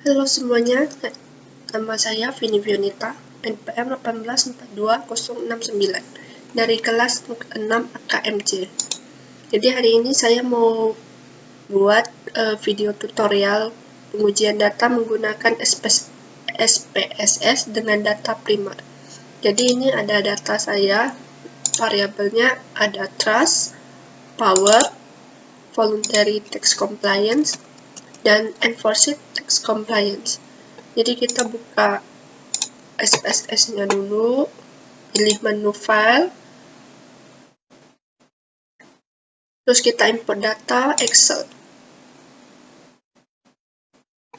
Halo semuanya, nama saya Vini Vionita, NPM 1842069 dari kelas 6 AKMC. Jadi hari ini saya mau buat video tutorial pengujian data menggunakan SPSS dengan data primer. Jadi ini ada data saya, variabelnya ada trust, power, voluntary text compliance, dan enforced text compliance. Jadi kita buka SPSS-nya dulu, pilih menu file, terus kita import data Excel.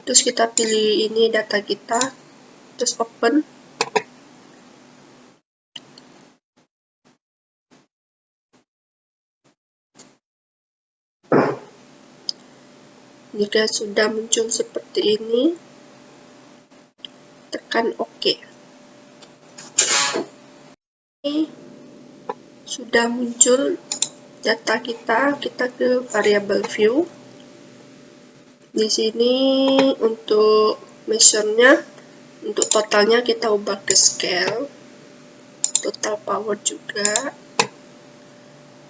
Terus kita pilih ini data kita, terus open. Jika sudah muncul seperti ini, tekan OK. Ini sudah muncul data kita ke variable view. Di sini untuk measure-nya, untuk totalnya kita ubah ke scale, total power juga,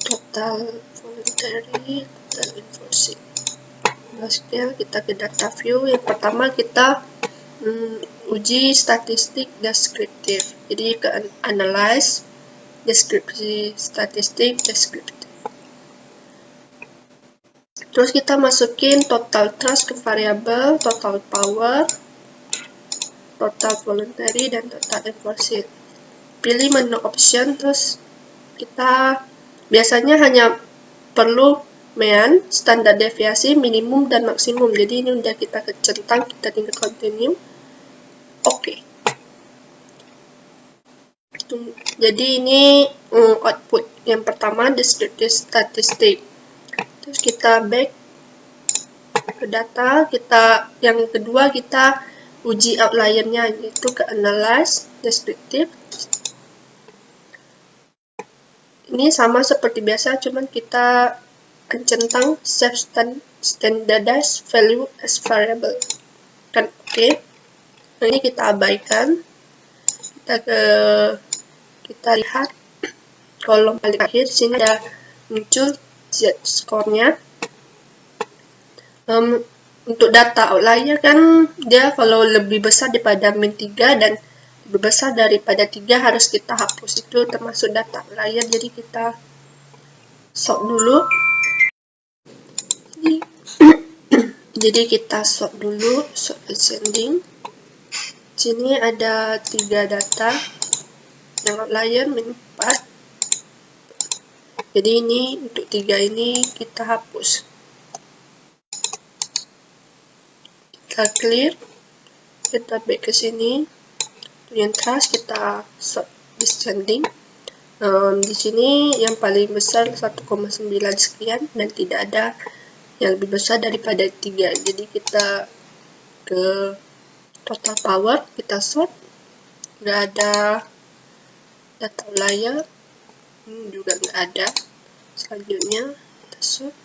total voluntary, total enforced. Scale kita ke data view. Yang pertama kita uji statistik deskriptif. Jadi ke analyze, deskripsi statistik, deskriptif. Terus kita masukin total trust ke variabel, total power, total voluntary, dan total enforced. Pilih menu option, terus kita biasanya hanya perlu mean, standar deviasi, minimum, dan maksimum. Jadi ini udah kita centang, kita tinggal continue. Oke. Jadi ini output. Yang pertama descriptive statistic. Terus kita back ke data, yang kedua kita uji outlier-nya, yaitu ke analyze, descriptive. Ini sama seperti biasa, cuman kita centang save standardized value as variable. Kan oke. Nah, ini kita abaikan. Kita lihat kolom paling akhir, sini ada muncul z-score-nya. Untuk data outlier kan dia kalau lebih besar daripada min 3 dan lebih besar daripada 3 harus kita hapus, itu termasuk data outlier. Jadi kita sort dulu. Jadi kita sort dulu, sort ascending. Sini ada 3 data, yang outlier min 4. Jadi ini untuk 3 ini kita hapus. Kita clear, kita back ke sini. Yang trust kita sort descending. Di sini yang paling besar 1,9 sekian dan tidak ada yang lebih besar daripada 3. Jadi kita ke total power, kita sort. Nggak ada data outlier, juga nggak ada. Selanjutnya kita sort.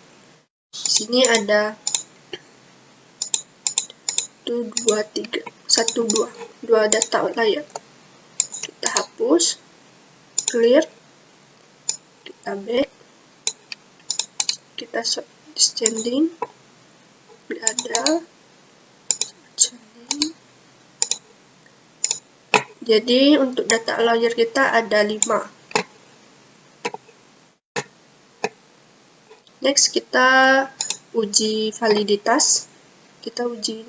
Di sini ada 2 data outlier. Kita hapus, clear, kita back, kita sort descending, nggak ada. Jadi untuk data outlier kita ada 5. Next kita uji validitas. Kita uji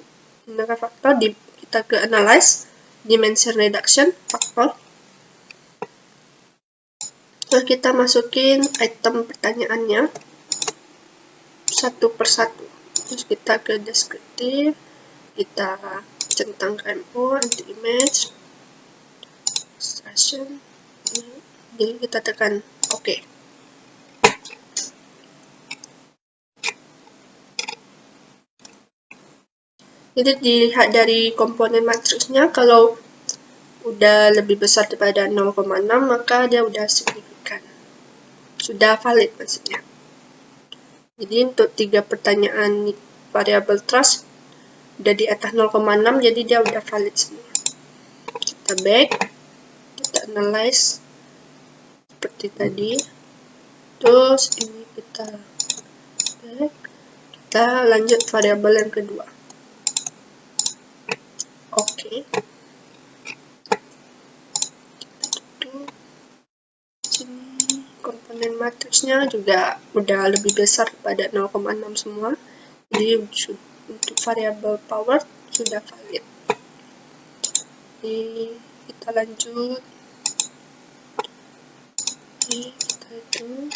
menggunakan faktor, kita ke analyze, dimension reduction, faktor. Terus kita masukin item pertanyaannya satu persatu. Terus kita ke deskriptif, kita centang KMO, anti-image, extraction. Jadi kita tekan OK. Jadi dilihat dari komponen matriksnya, kalau udah lebih besar daripada 0,6 maka dia udah signifikan, sudah valid maksudnya. Jadi untuk 3 pertanyaan variabel trust udah di atas 0,6, jadi dia udah valid semua. Kita back, kita analyze seperti tadi. Terus ini kita back, kita lanjut variabel yang kedua. Oke. Sini komponen matriksnya juga udah lebih besar pada 0,6 semua. Jadi untuk variabel power sudah valid. Ini kita lanjut. Ini kita itu.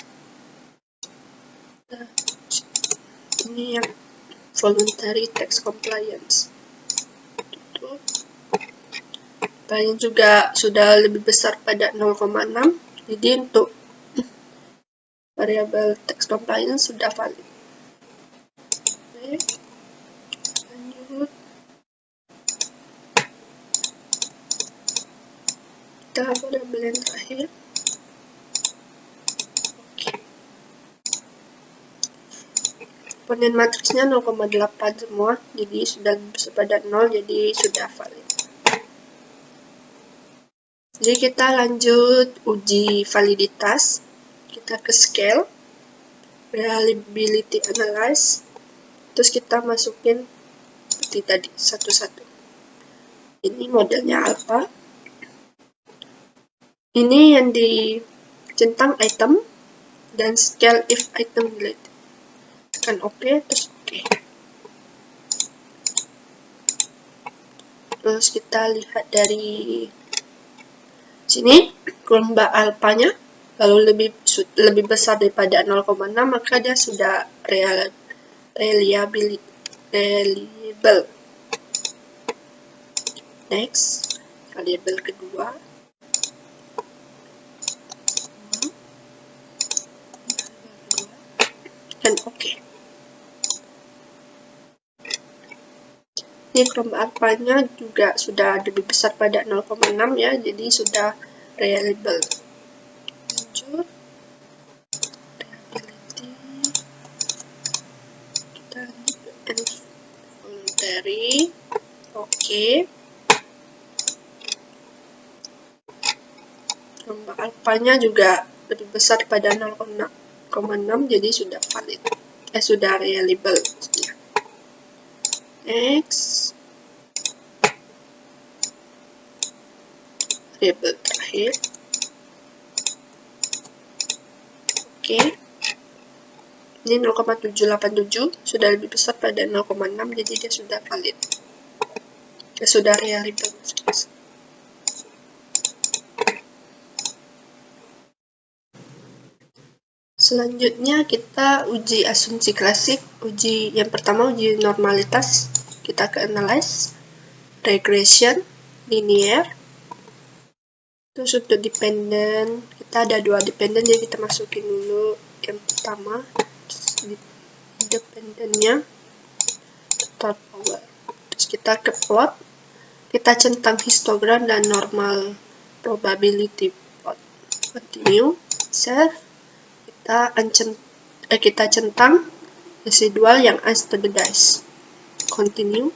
Nah, ini yang voluntary tax compliance. Itu. Paling juga sudah lebih besar pada 0,6. Jadi untuk variabel tax compliance sudah valid. Oke. Lanjut. Kita variabel yang terakhir. Komponen matriksnya 0,8 semua, jadi sudah pada 0, jadi sudah valid. Jadi kita lanjut uji validitas. Kita ke scale, reliability analyze, terus kita masukin seperti tadi satu-satu. Ini modelnya alpha. Ini yang dicentang item dan scale if item related. Tekan OK, terus OK. Terus kita lihat dari sini gelombang alpanya, kalau lebih besar daripada 0,6, maka dia sudah reliable. Next, variabel kedua. Dan OK. Ini gelombang alpanya juga sudah lebih besar pada 0,6 ya, jadi sudah reliable. Lanjut, reliability, kita lanjut voluntary, oke. Gelombang alpanya juga lebih besar pada 0,6, jadi sudah valid, sudah reliable. Next, variabel terakhir. Oke. Ini 0,787 sudah lebih besar pada 0,6, jadi dia sudah valid. Dia sudah reliable. Selanjutnya kita uji asumsi klasik. Yang pertama uji normalitas. Kita ke analyze, regression, linear. Terus untuk dependent, kita ada 2 dependent, jadi kita masukin dulu yang pertama. Dependentnya total power. Terus kita ke plot, kita centang histogram dan normal probability plot. Continue, save. Kita centang residual yang unstandardized. Continue,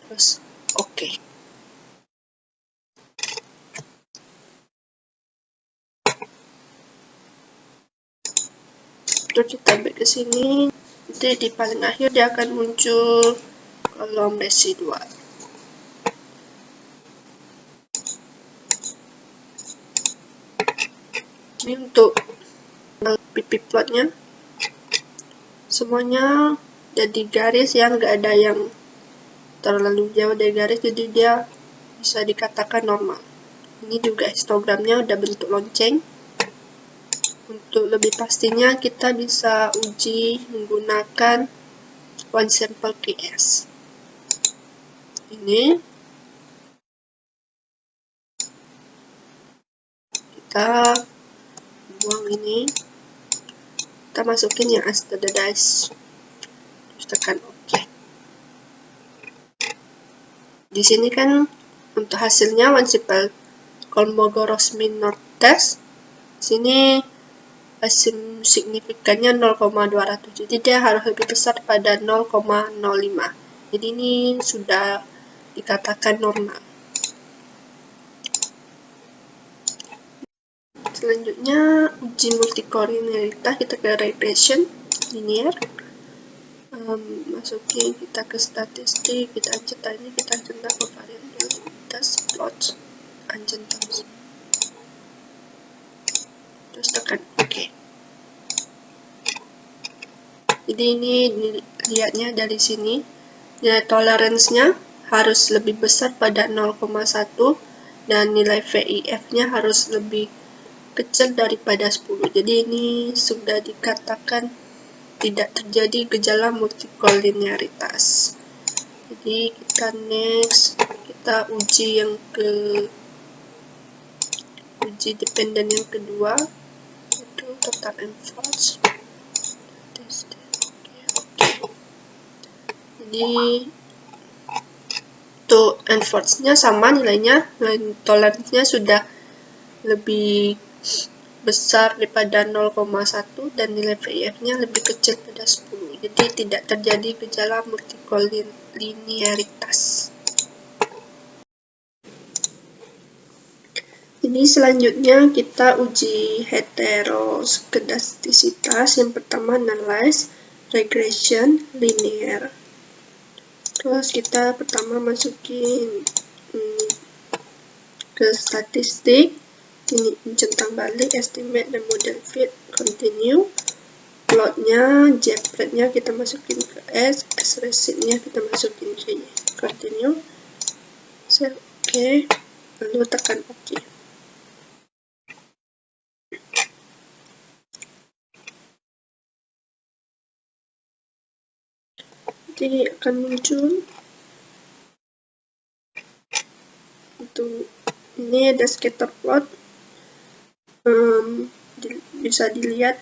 terus OK. Terus kita back ke sini, nanti di paling akhir dia akan muncul kolom residual. Ini untuk PP plotnya, semuanya jadi garis yang nggak ada yang terlalu jauh dari garis, jadi dia bisa dikatakan normal. Ini juga histogramnya udah bentuk lonceng. Untuk lebih pastinya kita bisa uji menggunakan one sample case. Ini kita buang ini, kita masukin yang unstandardized, terus tekan OK. Di sini kan untuk hasilnya one sample Kolmogorov-Smirnov test. Sini signifikannya 0,200, jadi dia harus lebih besar pada 0,05. Jadi ini sudah dikatakan normal. Selanjutnya uji multikolinearitas, kita ke regression linear. Masukin kita ke statistik, kita centangnya, kita centang covariance plot terms. Terus tekan OK. Jadi ini lihatnya dari sini, nilai toleransinya harus lebih besar pada 0,1 dan nilai VIF-nya harus lebih kecil daripada 10. Jadi ini sudah dikatakan tidak terjadi gejala multikolinearitas. Jadi kita next, kita uji uji dependen yang kedua, itu total enforce. Jadi untuk enforce-nya sama nilainya, toleransinya sudah lebih besar daripada 0,1 dan nilai VIF-nya lebih kecil pada 10. Jadi tidak terjadi gejala multikolinearitas. Jadi selanjutnya kita uji heteroskedastisitas. Yang pertama analyze, regression, linear. Terus kita pertama masukin ke statistik, ini centang balik, estimate dan model fit, continue. Plotnya, JPEG-nya kita masukin ke S receipt-nya kita masukin ke Y, continue, save, OK, lalu tekan OK. Jadi akan muncul itu, ini ada scatter plot, bisa dilihat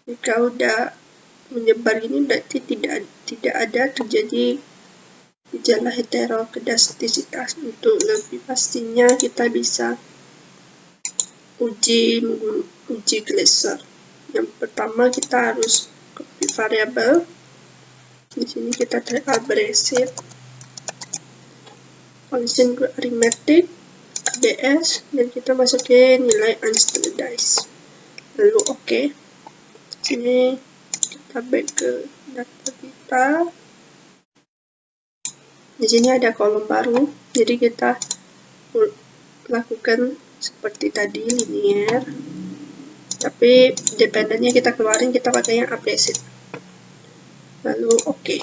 jika udah menyebar ini berarti tidak ada terjadi gejala heteroskedastisitas. Untuk lebih pastinya kita bisa uji Glaser. Yang pertama kita harus copy variabel. Di sini kita cari abrasive, function arithmetic, ABS, dan kita masukin nilai unstandardized. Lalu OK. Sini kita back ke data kita. Di sini ada kolom baru, jadi kita lakukan seperti tadi linear, tapi dependennya kita keluarin, kita pakai yang abrasive. Lalu OK.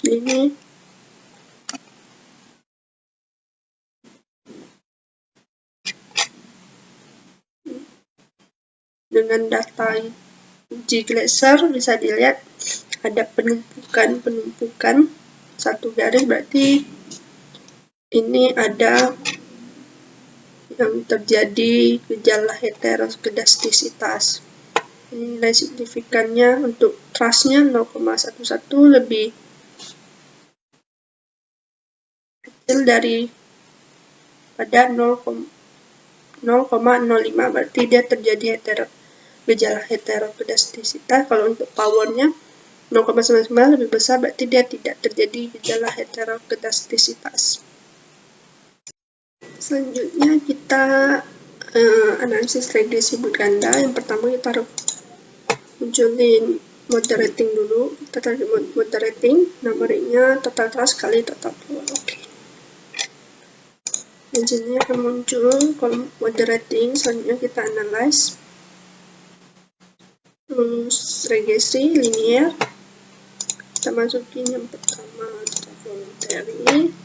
Ini dengan data uji Glaser bisa dilihat ada penumpukan satu garis, berarti ini ada yang terjadi gejala heteroskedastisitas. Nilai signifikannya untuk trust-nya 0,11 lebih kecil dari pada 0,05, berarti dia terjadi gejala heteroskedastisitas. Kalau untuk powernya 0,99 lebih besar, berarti dia tidak terjadi gejala heteroskedastisitas. Selanjutnya kita analisis regresi berganda. Yang pertama kita harus munculin moderating dulu. Kita tarik moderating, numericnya total trust kali total power. Oke. Di sini akan muncul kolom moderating. Selanjutnya kita analyze. Terus regresi linear. Kita masukin yang pertama data voluntary.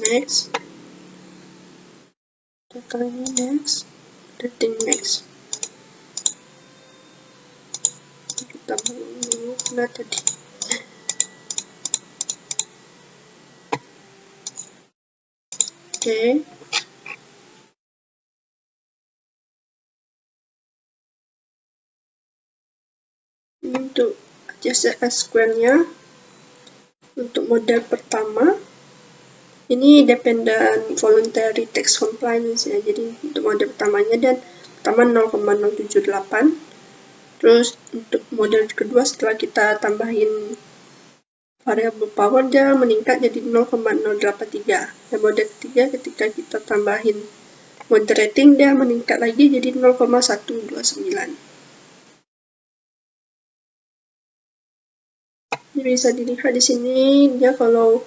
Next. Datanya next. Rating next. Kita mau kena tadi. Oke. Untuk adjusted square-nya, untuk model pertama Ini dependent voluntary tax compliance ya. Jadi untuk model pertamanya dan pertama 0,078. Terus untuk model kedua setelah kita tambahin variable power dia meningkat jadi 0,083. Dan model ketiga ketika kita tambahin moderating dia meningkat lagi jadi 0,129. Jadi bisa dilihat di sini dia kalau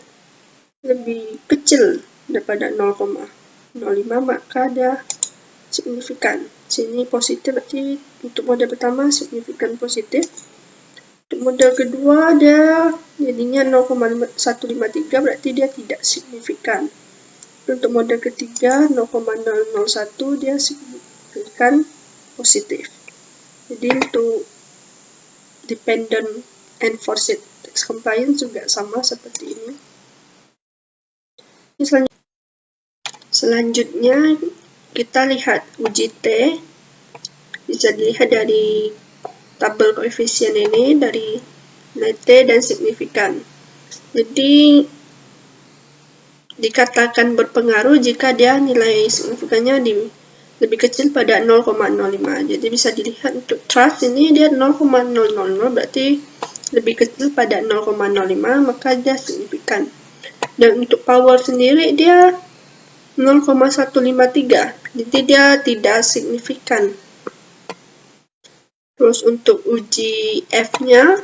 lebih kecil daripada 0,05 maka dia signifikan. Sini positif, berarti untuk model pertama signifikan positif. Untuk model kedua dia jadinya 0,153 berarti dia tidak signifikan. Untuk model ketiga 0,001 dia signifikan positif. Jadi untuk dependent enforced tax compliance juga sama seperti ini. Selanjutnya kita lihat uji T. Bisa dilihat dari tabel koefisien ini dari nilai T dan signifikan. Jadi dikatakan berpengaruh jika dia nilai signifikannya lebih kecil pada 0,05. Jadi bisa dilihat untuk trust ini dia 0,000 berarti lebih kecil pada 0,05 maka dia signifikan. Dan untuk power sendiri dia 0,153, jadi dia tidak signifikan. Terus untuk uji F-nya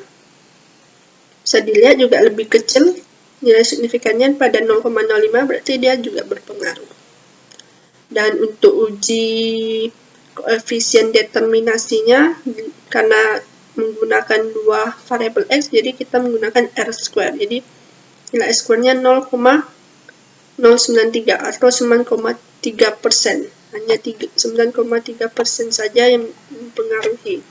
bisa dilihat juga lebih kecil nilai signifikannya pada 0,05 berarti dia juga berpengaruh. Dan untuk uji koefisien determinasinya karena menggunakan dua variabel X jadi kita menggunakan R². Jadi nilai R²-nya 0,093 atau 9,3%. Hanya 9,3% saja yang mempengaruhi.